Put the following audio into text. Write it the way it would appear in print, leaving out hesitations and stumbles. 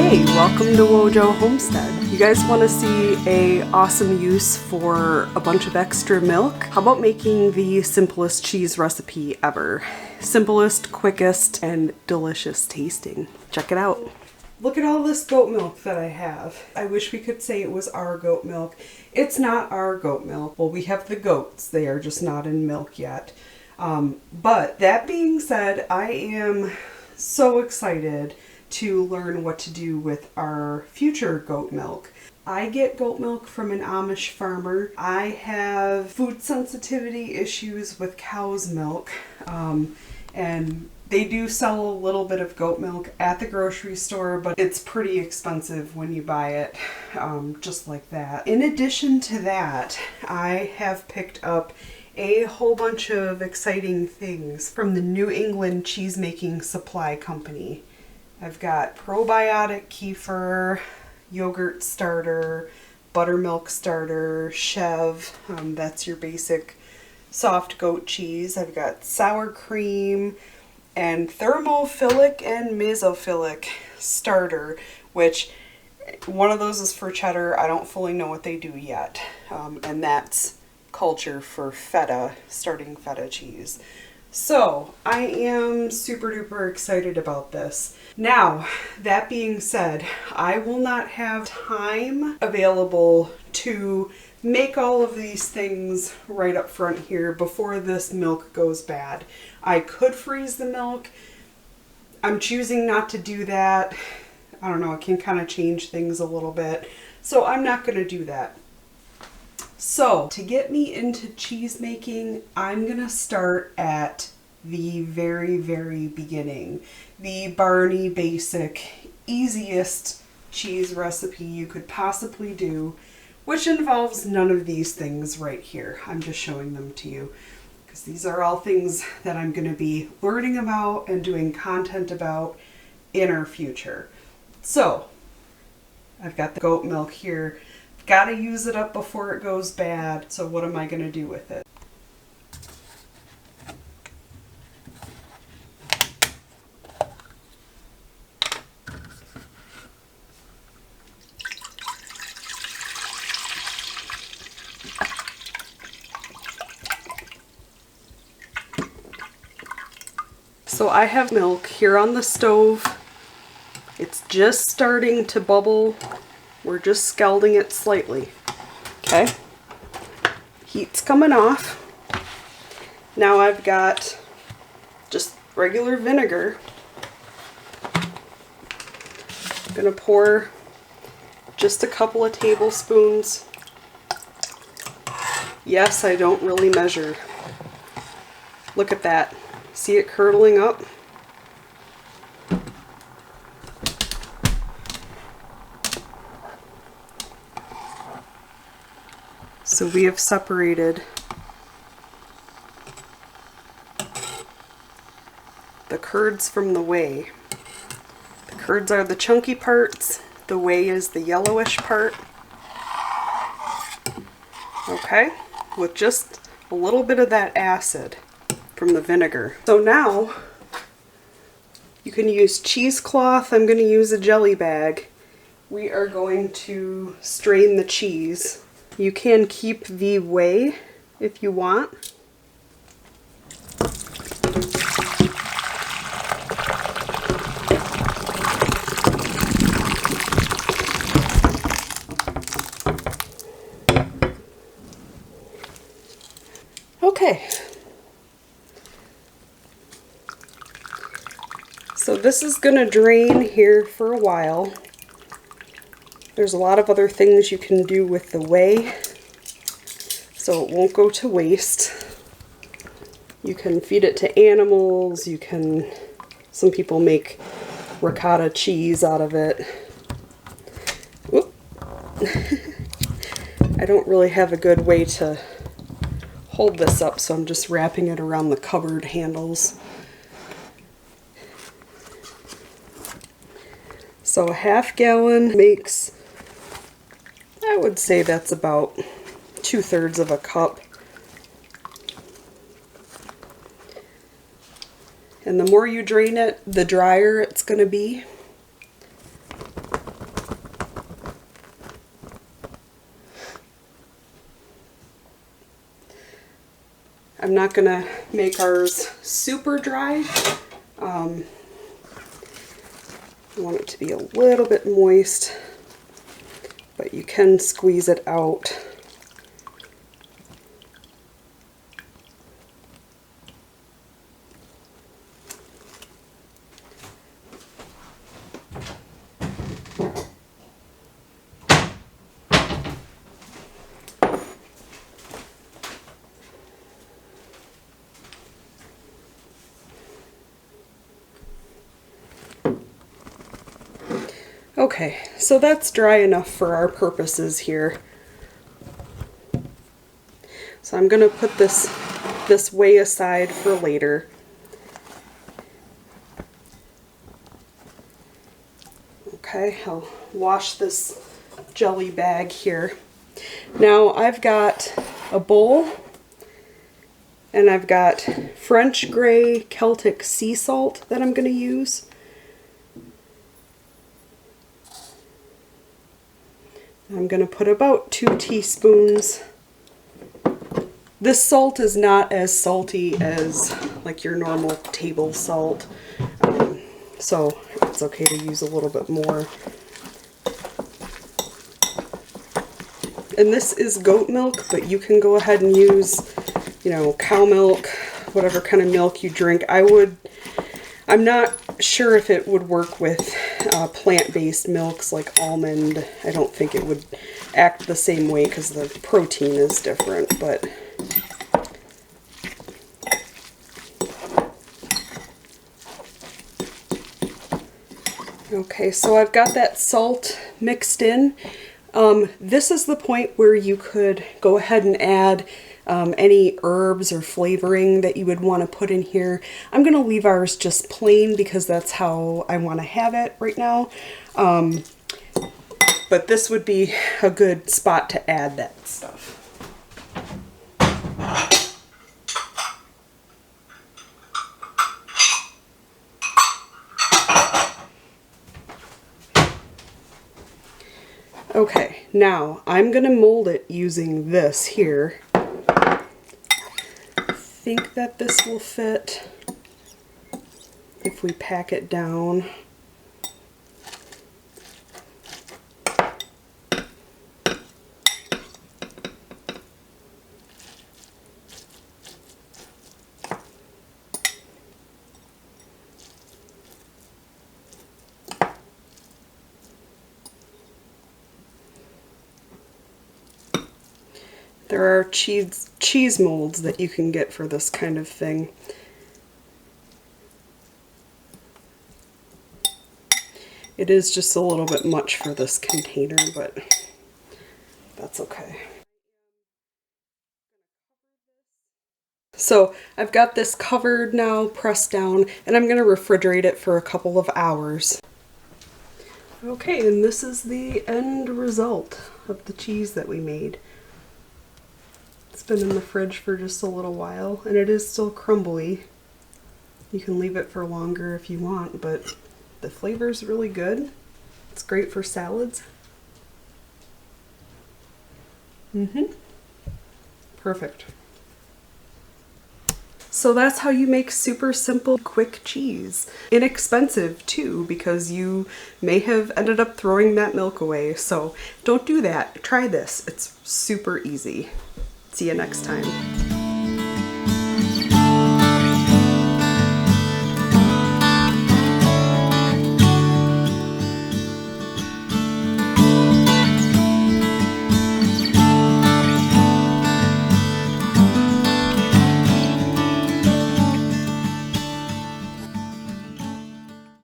Hey, welcome to Wojo Homestead. You guys want to see a awesome use for a bunch of extra milk? How about making the simplest cheese recipe ever? Simplest, quickest, and delicious tasting. Check it out. Look at all this goat milk that I have. I wish we could say it was our goat milk. It's not our goat milk. Well, we have the goats. They are just not in milk yet. But that being said, I am so excited to learn what to do with our future goat milk. I get goat milk from an Amish farmer. I have food sensitivity issues with cow's milk, and they do sell a little bit of goat milk at the grocery store, but it's pretty expensive when you buy it just like that. In addition to that, I have picked up a whole bunch of exciting things from the New England cheesemaking supply company. I've got probiotic kefir, yogurt starter, buttermilk starter, chev, that's your basic soft goat cheese. I've got sour cream and thermophilic and mesophilic starter, which one of those is for cheddar. I don't fully know what they do yet, and that's culture for feta, starting feta cheese. So I am super duper excited about this. Now, that being said, I will not have time available to make all of these things right up front here before this milk goes bad. I could freeze the milk. I'm choosing not to do that. I don't know, it can kind of change things a little bit. So I'm not going to do that. So, to get me into cheese making, I'm going to start at the very, very beginning. The Barney basic, easiest cheese recipe you could possibly do, which involves none of these things right here. I'm just showing them to you because these are all things that I'm going to be learning about and doing content about in our future. So, I've got the goat milk here. Got to use it up before it goes bad. So what am I going to do with it? So I have milk here on the stove. It's just starting to bubble. We're just scalding it slightly. Okay. Heat's coming off. Now I've got just regular vinegar. I'm gonna pour just a couple of tablespoons. Yes, I don't really measure. Look at that. See it curdling up? So we have separated the curds from the whey. The curds are the chunky parts, the whey is the yellowish part. Okay, with just a little bit of that acid from the vinegar. So now you can use cheesecloth. I'm going to use a jelly bag. We are going to strain the cheese. You can keep the whey if you want. Okay. So this is going to drain here for a while. There's a lot of other things you can do with the whey, so it won't go to waste. You can feed it to animals, some people make ricotta cheese out of it. Whoop. I don't really have a good way to hold this up, so I'm just wrapping it around the cupboard handles. So a half gallon makes, I would say that's about 2/3 of a cup. And the more you drain it, the drier it's going to be. not gonna make ours super dry. I want it to be a little bit moist, but you can squeeze it out. Okay, so that's dry enough for our purposes here. So I'm gonna put this way aside for later. Okay, I'll wash this jelly bag here. Now I've got a bowl and I've got French gray Celtic sea salt that I'm gonna use. I'm going to put about 2 teaspoons. This salt is not as salty as like your normal table salt, so it's okay to use a little bit more. And this is goat milk, but you can go ahead and use, you know, cow milk, whatever kind of milk you drink. I'm not sure if it would work with plant-based milks like almond. I don't think it would act the same way because the protein is different, but okay, so I've got that salt mixed in. This is the point where you could go ahead and add any herbs or flavoring that you would want to put in here. I'm going to leave ours just plain because that's how I want to have it right now. But this would be a good spot to add that stuff. Okay, now I'm going to mold it using this here. I think that this will fit if we pack it down. There are cheese molds that you can get for this kind of thing. It is just a little bit much for this container, but that's okay. So I've got this covered now, pressed down, and I'm going to refrigerate it for a couple of hours. Okay, and this is the end result of the cheese that we made. It's been in the fridge for just a little while, and it is still crumbly. You can leave it for longer if you want, but the flavor's really good. It's great for salads. Perfect. So that's how you make super simple, quick cheese. Inexpensive too, because you may have ended up throwing that milk away. So don't do that. Try this. It's super easy. See you next time.